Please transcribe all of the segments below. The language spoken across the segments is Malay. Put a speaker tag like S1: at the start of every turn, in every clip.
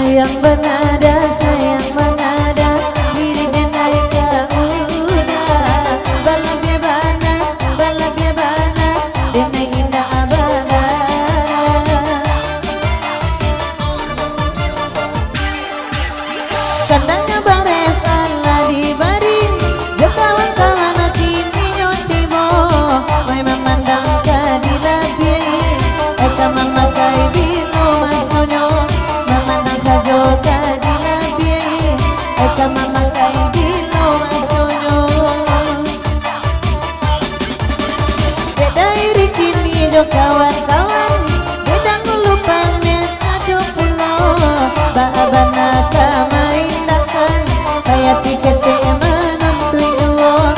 S1: sayang benada diri denai kauna balabia bana denai indah abana kandangnya bareng Allah dibari yo kawan-kawan kini nyotimo mai memandang kadilah biai eka memakai dilo masonyo memandang sajo kadilah biai eka memakai dilo masonyo bedai rikini yo kawan-kawan bedang lupang net ado pulo baabana kamaindakan kaya tiket menuntui uang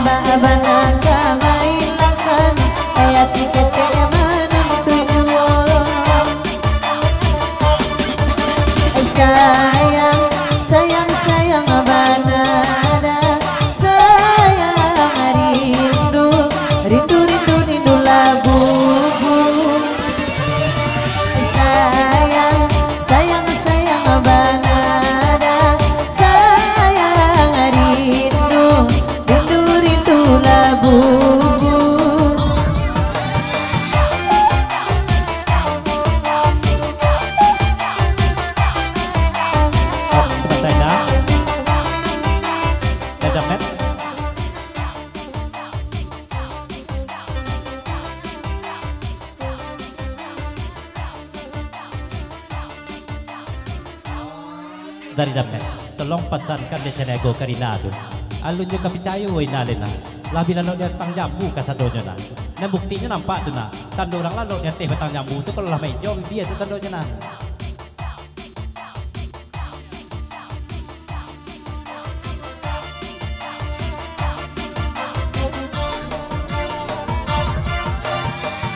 S1: baabana kamaindakan kaya tiket menuntui uang sayang banada sayang rindu labu sayang banada sayang rindu labu
S2: dari dapat tolong pesankan di Senego Karinado alun juga percaya woi nalena labi lalu dia tang jambu kasadonya na nah buktinya nampak tu na tanda orang lalu dia teh batang jambu tu kalau lah main jauh dia tu tandanya na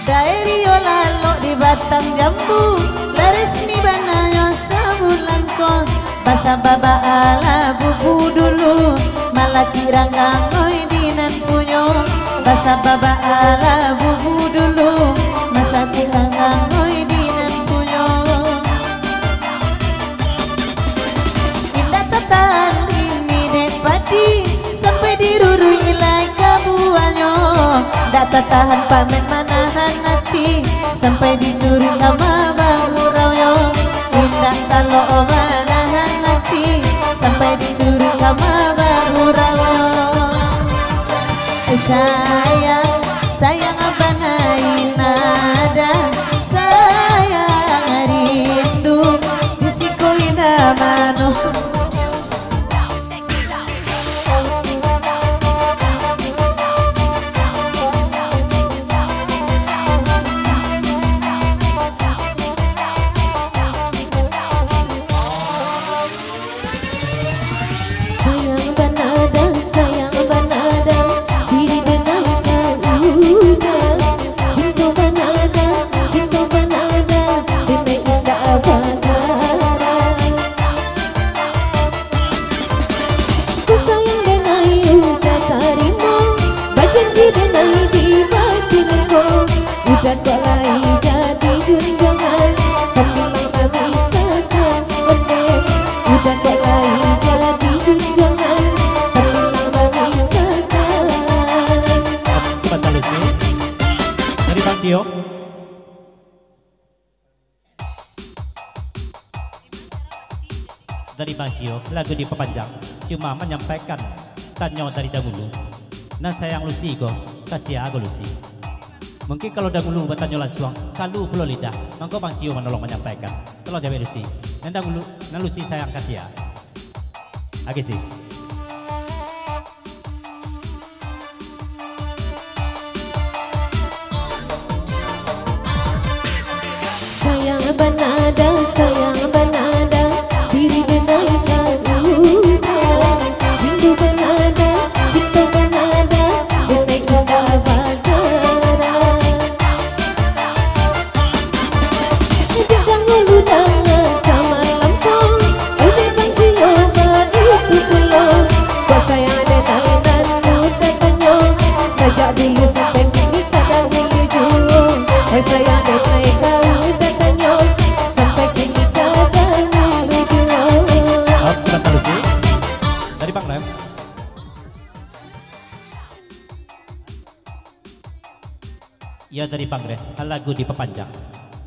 S1: Dairio lalo di batang jambu laresmi banayo sebulan ko basa baba ala bubu dulu malah kira ngangoi dinan punyo basa baba ala bubu dulu masa kira ngangoi dinan punyo indah tatan ini dek padi sampai dirurui ilai kabuanyo data tahan pamen manahan hati sampai dituri sama bahurau yo indah kalau manahan hati sampai dituri sama bahurau yo sayang abanai nada sayang rindu disikoina manu udah balai jadi junjungan sambil kami saka udah balai jadi junjungan sambil kami saka
S2: sebentar Lucy dari Bang Cio lagu diperpanjang cuma menyampaikan tanya dari dahulu nah sayang Lucy kok kasih aku Lucy. Mungkin kalau dahulu bertanya langsung, kalau pulau lidah, maka Bang Cio menolong menyampaikan. Tolong jawab Lucy. Yang dahulu, Lucy sayang kasih ya. Oke sih.
S1: Sayang banada, diri denai kauna rindu banada, cinta banada, denai indah bagara jangan ludang sama lampau udah Bang Cio itu pulau
S2: Bila dari Pangreh lagu diperpanjang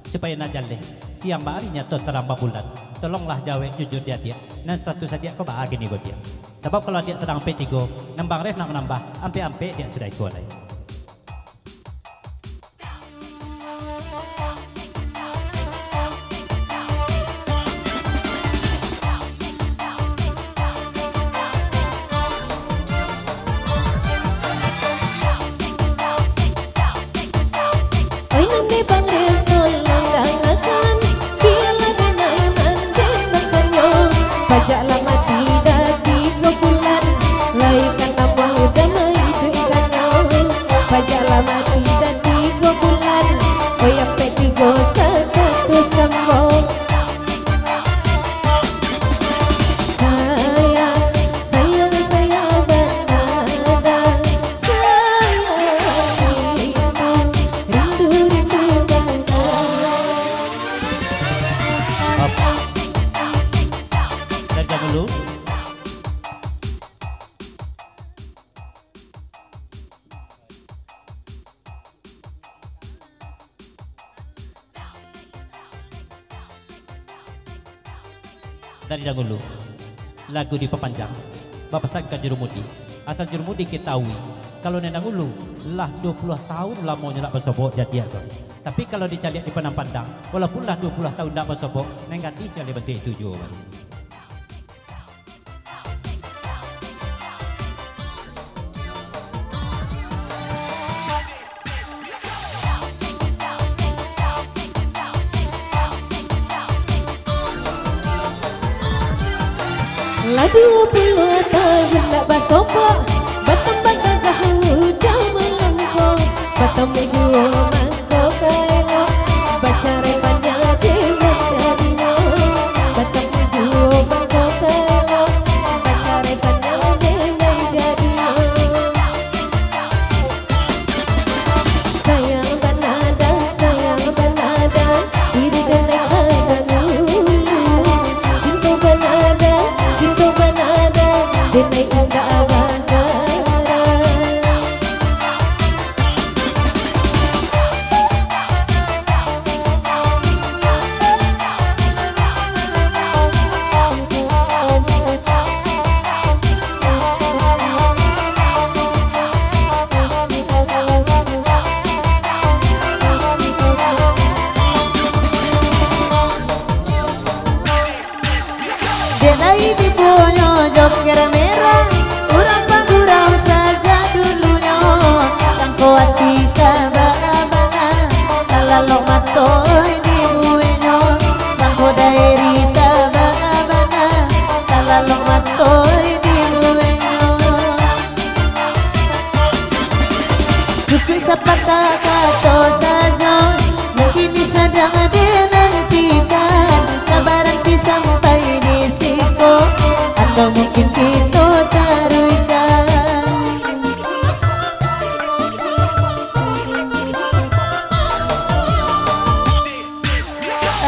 S2: supaya najaleh siang baharinya to terambah bulan. Tolonglah jawab jujur dia dan status dia kau bahagia nih buat dia. Sebab kalau dia sedang P3 nambang ref nak nambah ampe dia sudah ikut lagi. Dari dahulu lagu diperpanjang Bapak Sangka Jurumudi asal Jurumudi ketahui kalau nendang ulu lah 20 tahun lamanya nak bersobok jadi tu. Tapi kalau dicari di Penang Pandang walaupun lah 20 tahun nak bersobok negatif jadi bentuk itu juga.
S1: Lah 20 tahun nak bersobok bertambah gagah hujan melengkung bertemu jua mangkuk elok bacare panjang jimat jadinya bertemu jua mangkuk elok bacare panjang jimat jadinya sayang banada diri dan joker merah, urang pangurang saja dulunya. Sangko hati kabana, talalok matoy di buenyo. Sangko daeri kabana, talalok matoy di buenyo. Kuku sapata kato saja, mungkin disadang dinantikan. Kabaran ti sampai di situ. Atau mungkin kita taruhkan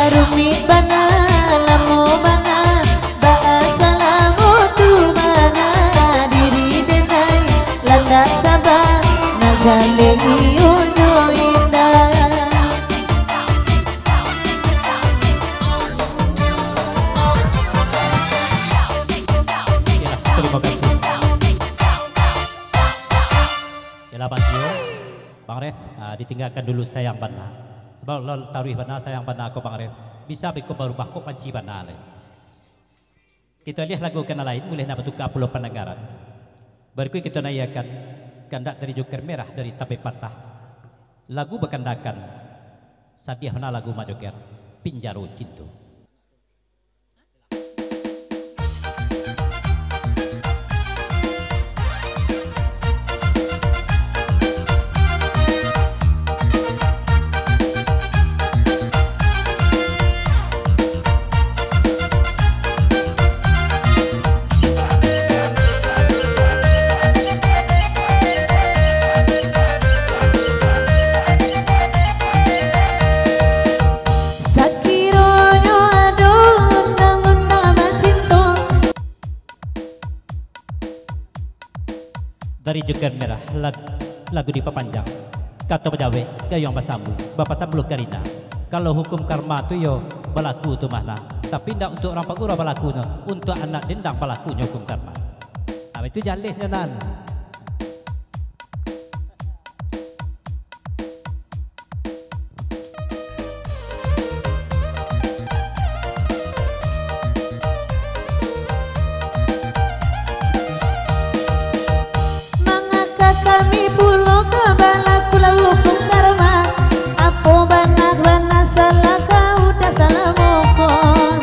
S1: Arumi bana, lamu bana bahasa lamu tu bana diri denai, landa sabar Nagale iyo indah.
S2: Terima kasih. Yalah Basio, Bang Ref, ditinggalkan dulu sayang bana. Sebab lo taruh bana sayang bana aku Bang Ref. Bisa biko berubah kok panci bana le. Kita lihat lagu kena lain, boleh nak bertukar pulau pendengaran. Berikut kita naikkan kandak dari Joker Merah dari Tape Patah. Lagu berkandakan Sadiah mana lagu Ma Joker Pinjaro Cintu. Dari Joker Merah lagu diperpanjang kata pejawe gayung basambu bapak sambu karina. Kalau hukum karma tu yo berlaku tu mana, tapi tidak untuk orang pagura berlakunya, untuk anak dendang berlakunya hukum karma. Nah itu jalihnya nan.
S1: Mangaka kami pulau kabalaku hukum karma. Apa banak salah kau dah salah mokon.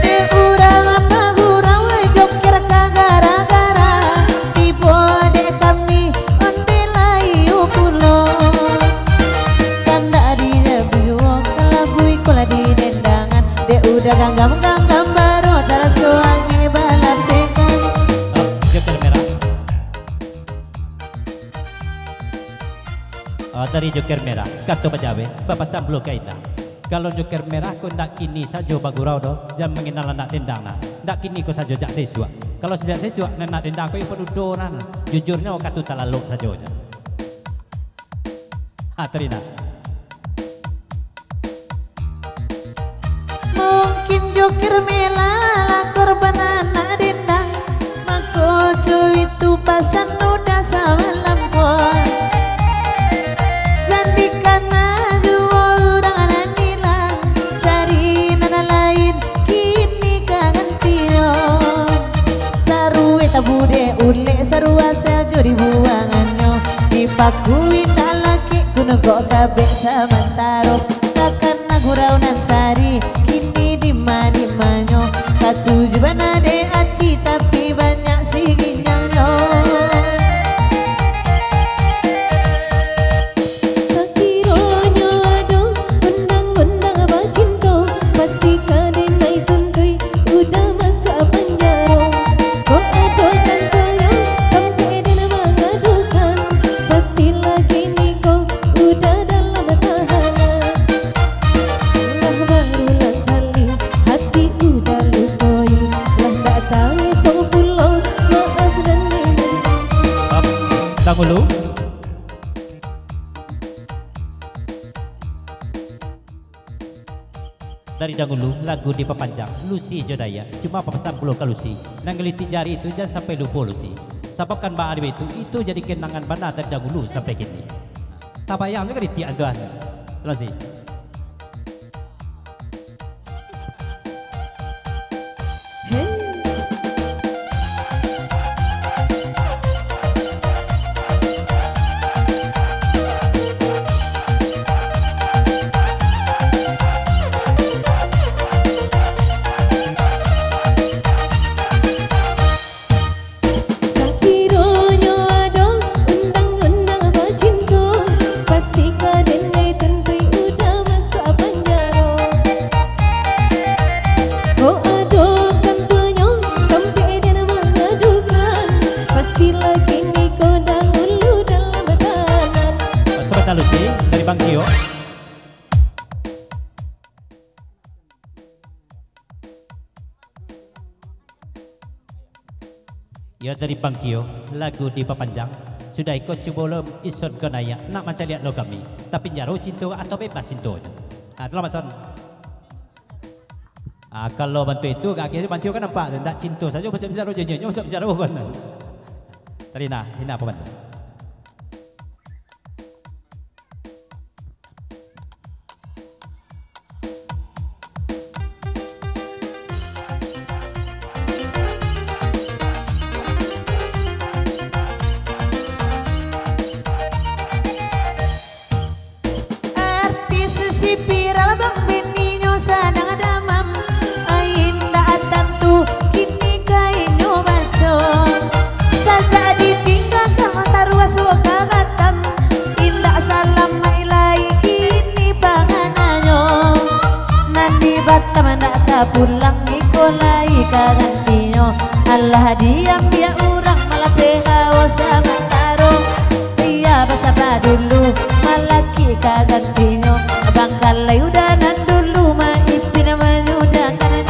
S1: De urang apa gurang wajok kira gara-gara. Tibo de kami onde layu pulau. Tanda dia biwong kalabui kola di dendangan. De udah ganggam baru darah soangi balan tekan.
S2: Joker merah. Dari joker merah, kata pejawe, bapak sambil kaita. Kalau joker merah kau nak kini saja bagurau do, jangan mengenal anak dendang na. Nak kini kau saja jak siswa. Kalau sejak siswa nak dendang kau ibu dudoran. Jujurnya kau tak lalu saja. Terina.
S1: Mungkin joker melala korban anak dendang. Makoco itu pasan udah sama lampor. Jandikan jua orang anak nilang. Cari nana lain kini kangen tio. Sarue tabude ule sarua sajo dibuangannya. Dipakuin laki kuno kok kabeh samantaro. Takkan nagurau nan sari kini dimani-manyo. Katuju bana de hati tapi banyak siginyangnya.
S3: Sakironyo ado undang-undang bacinto. Pasti kadinai tuntui udah masa penjara. Kok ado kantoyo sampai dina mengadukan. Pasti lagi niko udah dalam tahanan. Lah barulah kali hati udah lukoi. Lah tak tahu kau pulau maaf dan minum.
S2: Dahulu. Dari dahulu lagu diperpanjang Lucy Jodaya cuma pesan pulau ke Lucy. Nang gelitik jari itu jangan sampai lupa Lucy. Sebabkan Mbak Arif itu jadi kenangan benar dari dahulu sampai kini. Tak payah juga gelitik tuan. Terima kasih.
S3: Sakironyo ado undang-undang bacinto. Pasti kadinai tuntui udah masa penjara. Kok ado kantoyo sampai dina mengadukan. Pasti lagi niko dahulu dalam tahanan.
S2: Sebentar Lucy dari Bang Kio. Ya dari Bang Kio, lagu diperpanjang. Sudah ikut coba belum ison konaya nak macam lihat lo kami. Tapi jaro cinta atau bebas cinta. Selamat son. Kalau bantu itu akhirnya Bang Kio kan nampak tak cinta saja macam jaro jenyo macam jaro kan. Terina, ini apa bantu?
S1: Artis si viral bang beninyo sadang damam. Ainda atantu kini kainyo baco. Saja ditinggalkan sarua suka batam. Indah salam mailai kini pangananyo. Nandi batam nak pulang nikolai kagantinyo. Allah diam dia urang malah pengawas sama taro. Dia basah dulu malaki kagantinyo. Abang kalai udanan dulu maipin menyudahkan.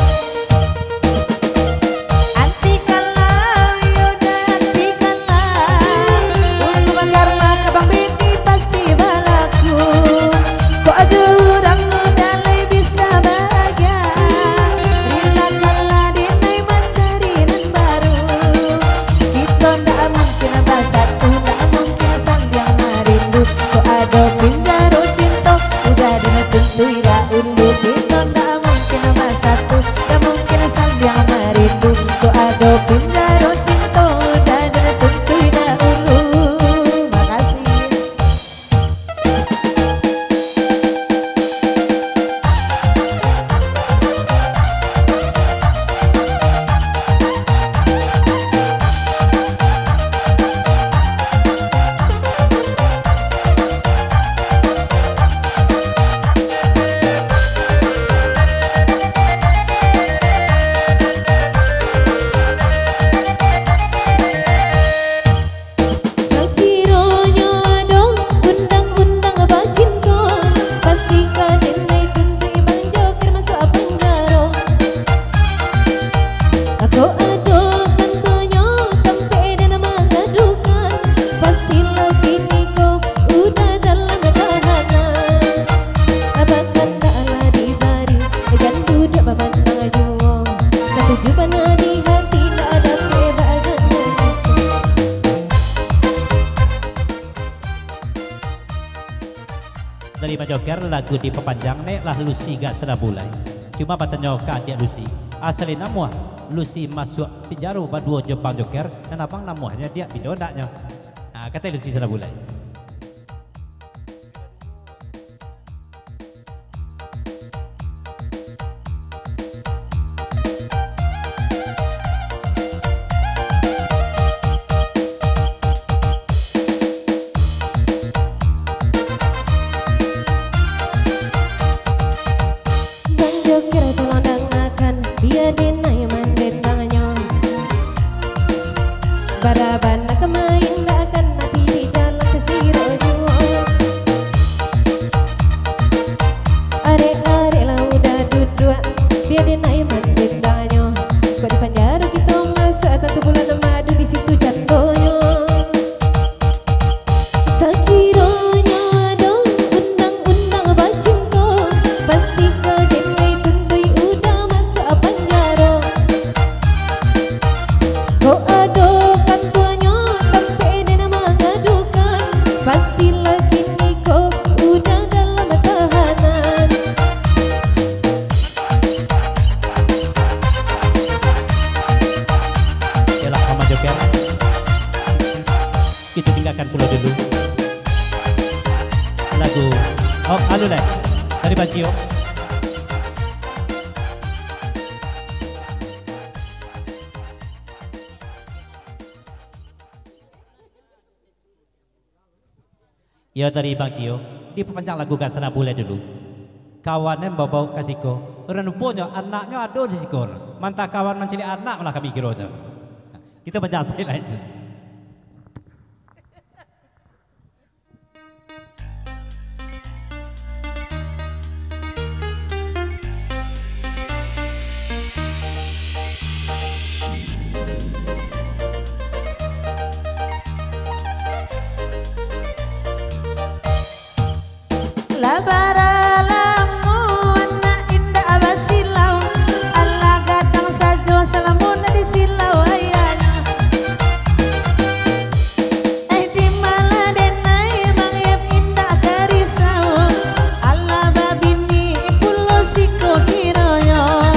S1: Anti kalau yuda anti kalau ulu bakar maka bang
S2: joker lagu di pepanjang nek lah Lucy gak sedap bulai. Cuma batanya ka dia Lucy. Asalnya namuah Lucy masuk penjara dua Jepang joker dan abang namuahnya dia bidodaknya. Nah, kata Lucy sedap bulai.
S3: Baraban nak main tak akan mati di dalam kesirojo. Are-are lah udah duduk biar dia naik mandir danyo. Kok di penjara kita masa 1 bulan madu di situ jatuhnya. Sekiranya ada undang-undang bacinta, pasti kau denai tundui udah masuk penjara. Kau ada pastilah kini kau udah dalam tahanan.
S2: Yalah sama joker. Kita tinggalkan pulau dulu. Lagu Oh Alu Leh dari Bancio. Ya dari Bang Cio, di pepanjang lagu gak sana boleh dulu. Kawannya bawa kasiko, renupanya anaknya ada di sikor. Mantap kawan mencari anak malah kami kiranya. Kita baca style lain.
S1: Labara lamu anak indah abasilau, Allah gadang sajo salamun di silau ayana. Di malah denai mangyap indah karisau, Allah babini pulo siko kiroyo.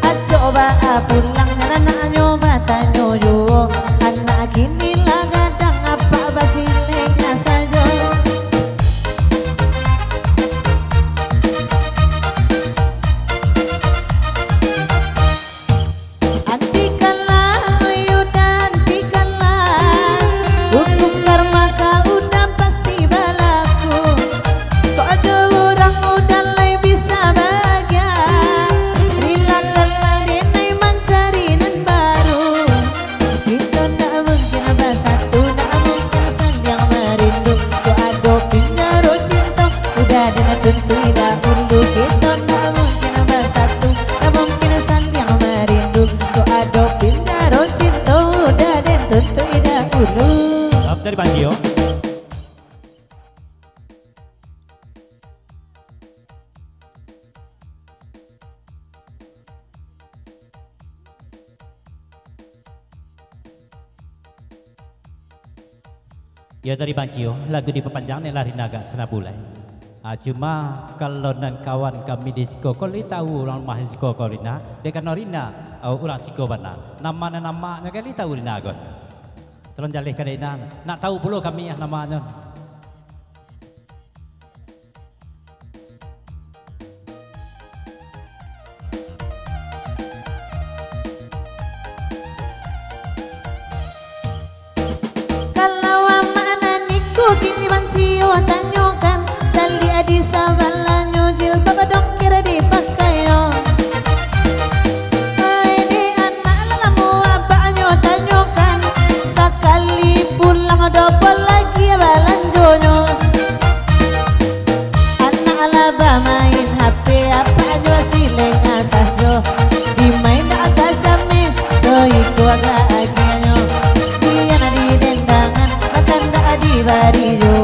S1: Acoba pulang anak nyoba tanyo yo, anak kini lah gadang apa basilenya sajo. Tentu tidak unduh kita tak mungkin bersatu, tak mungkin saling merindu. Doa dopin daro cinta udah dan tentu tidak unduh.
S2: Maaf dari Bancio. Ya dari Bancio, lagu di pepanjang lari naga senabulai. Cuma kalau dan kawan kami di Siko Koli tahu orang mahal Siko Kolina, dekat Norina orang Siko bana. Namanya kali tahu Rina gon. Terus jalih kadena nak tahu pula kami ya namanya.
S1: Kalau amanah niku kini mansio tanyokan. Sali adi sabalanyo jilbab dong kira dipakai yo. Ini anak lalamu abaknyo tanyokan. Sekali pulang double lagi balanjonyo. Anak alaba main HP apaknyo sileng asahjo. Dimain agak jame doiku agak agianyo. Dia di dendangan makan dak di barijo.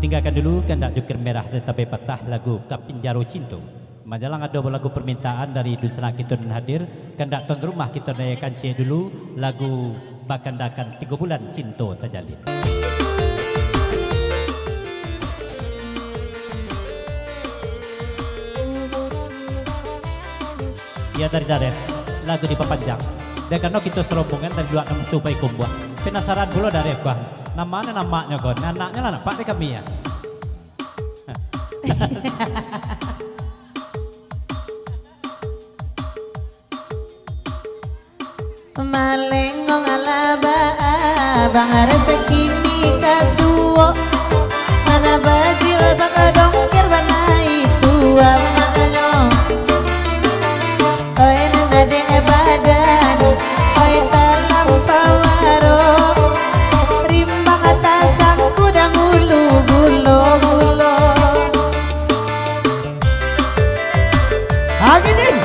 S2: Kutinggalkan dulu Kandak Jukir Merah Tetapi Patah lagu Kapinjaro Cinto. Majalah ada lagu permintaan dari Dunsana kita dan hadir. Kandak tuan rumah kita naikkan dulu lagu Bakandakan 3 bulan Cinto Tajalin. Ya dari Daref lagu diperpanjang. Dan karena kita serombongan dari dua enam supaya kumbuah. Penasaran pula Daref kah? Namanya kok, anaknya lah nampak di kami ya.
S1: Malengong alaba bang rezeki ni kasuo mana bajil bang dongkir bana itu amanyo oi nade badan oi talam pawaro rimbang atasan kudang ulu bulo aginin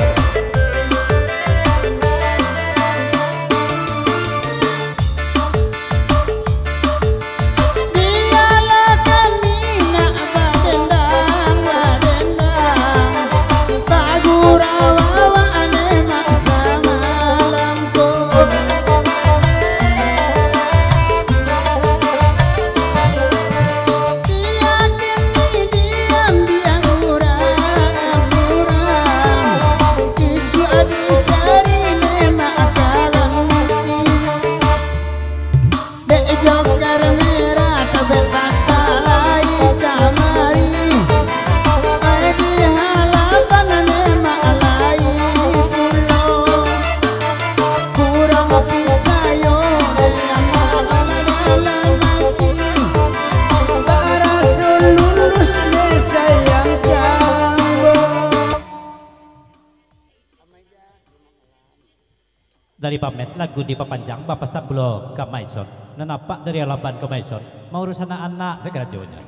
S2: dari pamit lagu diperpanjang Bapak Sablo ke Maison. Nampak dari alaban ke Maison mau urus anak-anak segera jauhnya.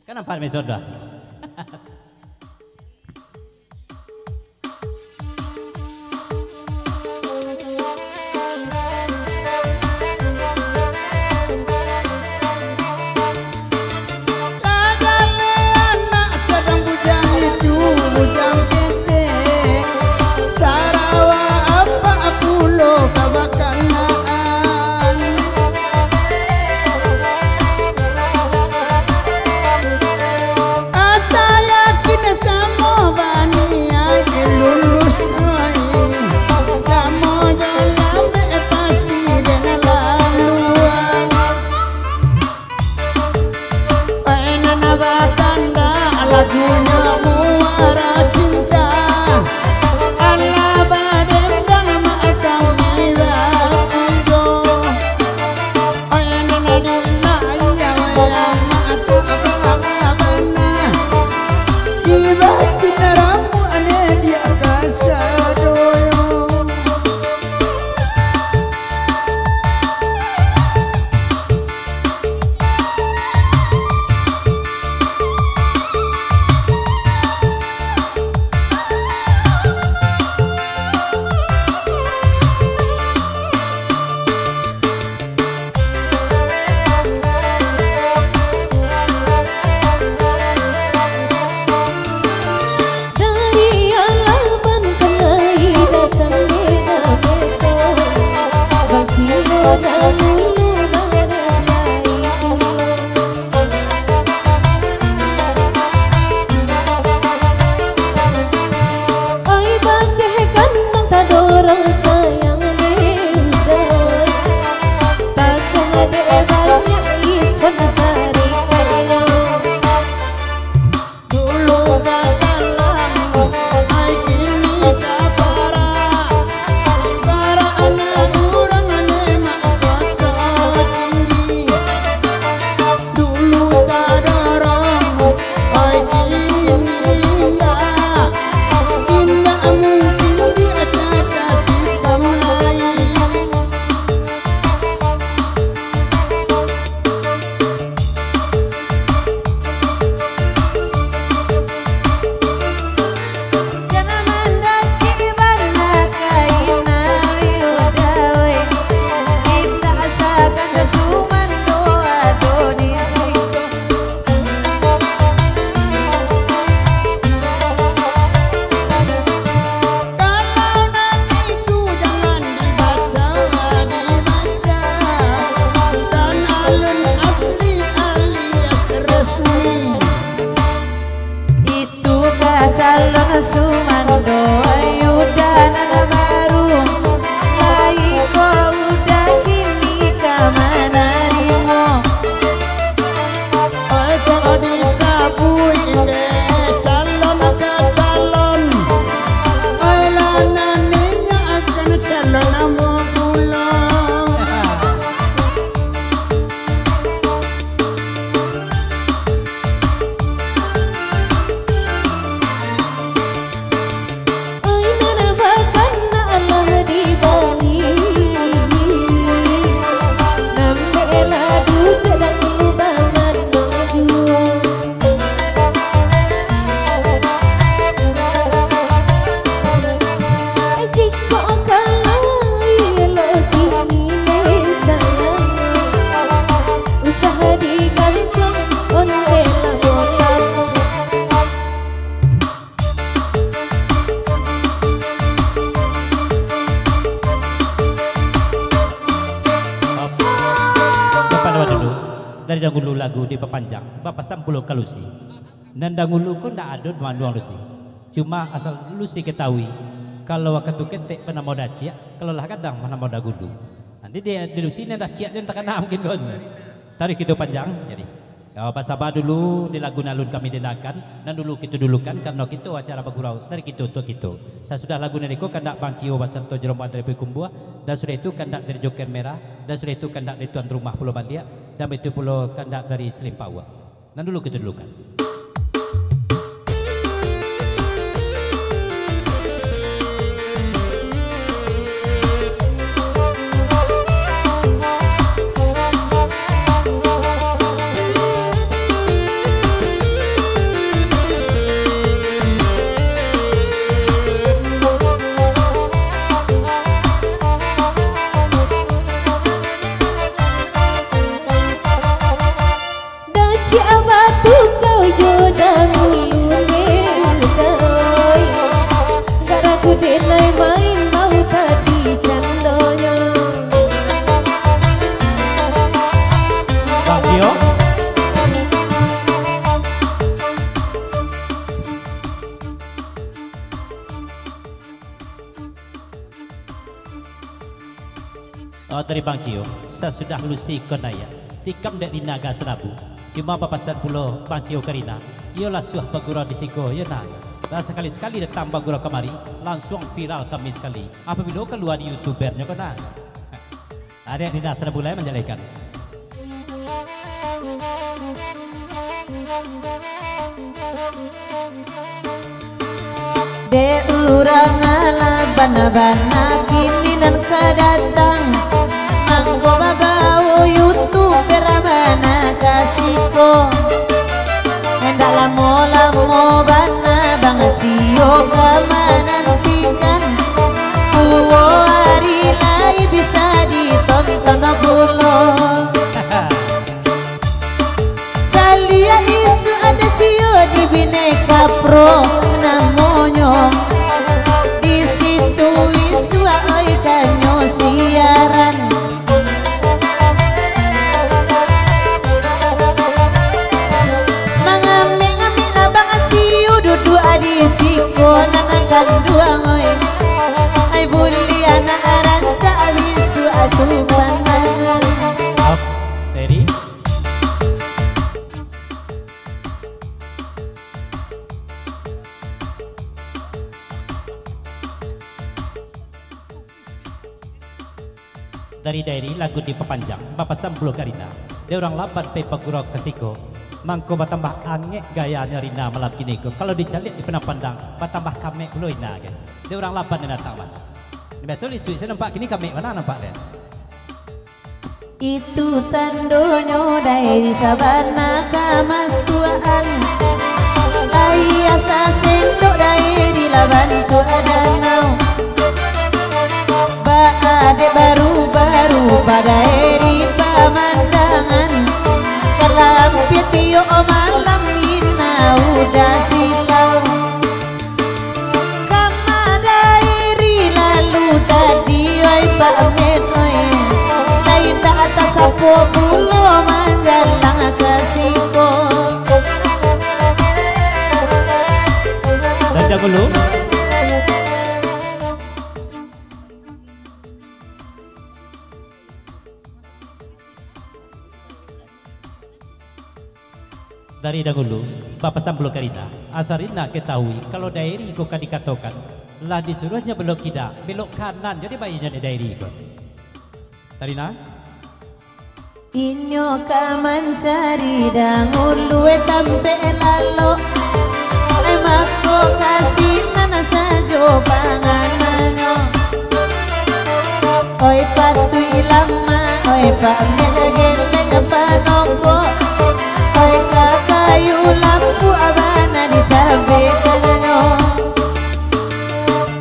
S2: Kenapa Maison dah?
S1: Saya
S2: dari dahulu lagu di pepanjang bapak sampuluh kalusi dan dahulu kok ndak ada manuang lusi cuma asal lusi ketahui kalau waktu ketek pernah mau dacia kalau lah kadang mana mau dahulu nanti dia di lusi nih dacia dia tak kena mungkin kon tarik itu panjang jadi bapak sabar dulu di lagu nalun kami dendakan dan dulu kita dulukan karena kita acara bagurau dari kita untuk kita saya sudah lagu niko kandak Bang Cio Basanto Jeromban dari Kumbua dan sudah itu kandak dari Joker Merah dan sudah itu kandak dari Tuan Rumah Pulau Bandia dan itu pulau kandak dari Selimpawa dan dulu kita dulukan. Dari Bang Cio, saya sudah lusi konaya tikam dek di naga senabu cuma papasan pulau Bang Cio Karina ialah suah bagurau di siko ya nah dan sekali-sekali datang bagurau kemari langsung viral kami sekali apabila keluar di youtubernya kena ada yang di nasa senabu lain menjelekan
S1: de urang ala bana-bana kini dan kadatang mangko babao youtuber bana kasiko hendak lamo bana banget sio kamanantikan uwo hari lai bisa ditonton bulo salia isu ada cio di Bineka Pro namonyo di situ isu oi kanyo siaran mangame-ngame abang ciu dudu adi siko nanakan dua ngoy ai buli anak aranca alisu atu pandangan
S2: Teri dari lagu di pepanjang bapak sampuluh Karina dia orang labat pe pagurau kasiko mangko batambah angek gayanya Rina malam kini ko kalau dicalik di penang pandang batambah kamek ulo ina kan dia orang labat dan datang mana biasa isu saya nampak kini kamek mana nampak dan
S1: itu tandonyo dari sabana kamasuan ayah sasendok dari labantu adanau ade baru-baru pada eri pemandangan kalam pietio malam ina udah silau kama dairi lalu tadi oi pak metoi lain tak atas sapo pulo manjalang kasiko
S2: dan dahulu dari dahulu bapak sampuluh Karina asarina ketahui kalau daeri kok dikatakan lah disuruhnya belok kida belok kanan jadi bayinya di daeri kok Tarina
S1: inyo ka mencari dahulu tampe lalo emako kasih nana sajo pangananyo oi patu ilama oi pak geleng panoko oi kakayu lampu abana di tabe kananyo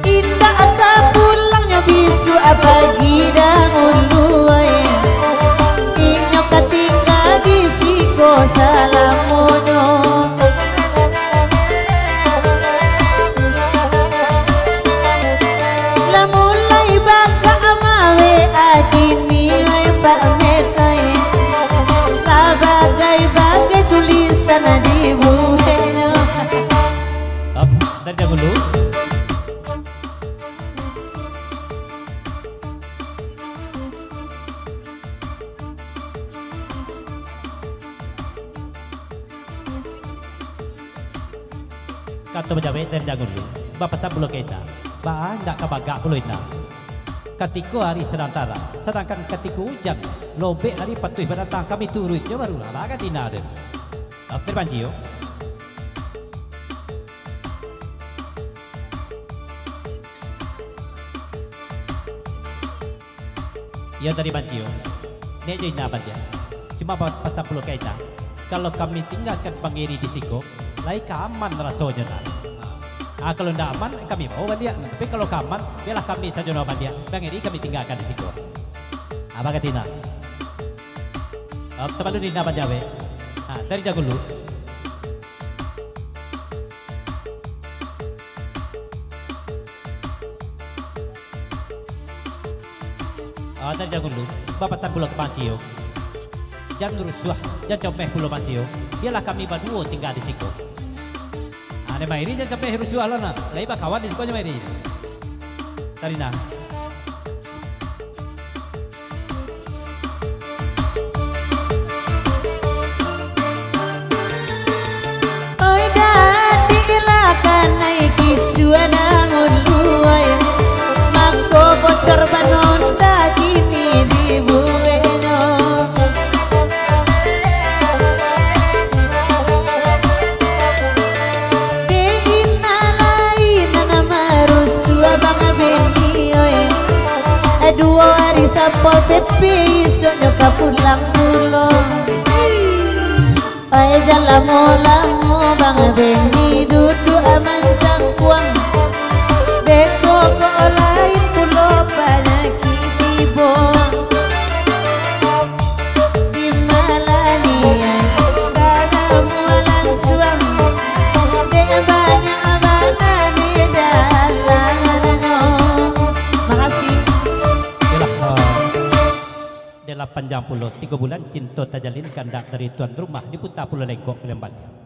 S1: indah aka pulangnya bisu apagi dahulu oi inyo katika di siko salamonyo la mulai baka amawe akini oi pak meka
S2: Kata berjabat dari dahulu, bapak sabulu kita, bah ndak kabagak puluh ina. Ketika hari sedantara, sedangkan ketika hujan, lobek hari patuh berdatang kami turut je baru lah bagat ina ada. Terbanci yo. Ya dari banci yo. Ni je ina banci. Cuma pasal puluh kita. Kalau kami tinggalkan pangiri di Siko, lai aman rasanya nak. Kalau tidak aman kami mau balik. Tapi kalau aman, biarlah kami saja mau balik. Pangiri kami tinggalkan di Siko. Apa katina? Sebelum ini nak jawe. Dari dahulu. Dari dahulu, bapak san pulau ke Pancio. Jangan rusuh, jangan comeh pulau Pancio. Biarlah kami berdua tinggal di Siko. Ada mairi jangan sampai rusuh lah nak. Lagi kawan di Siko aja mairi. Tarina.
S1: Oi dadi ilakan naik kicuan angun luai. Mangko bocor banon dagini di buweno. Dua hari sapol tepi sonyo kapulang dulu. Ay jalamo bang beni duduk aman cangkuang. Beko ko lain pulo panyaki tibong. Di malani kana mualan suang. De abana abana ni dalano. Makasih.
S2: 80 3 bulan cinta tajalin kandak dari tuan rumah di Putar Pulau Lengkok Palembang.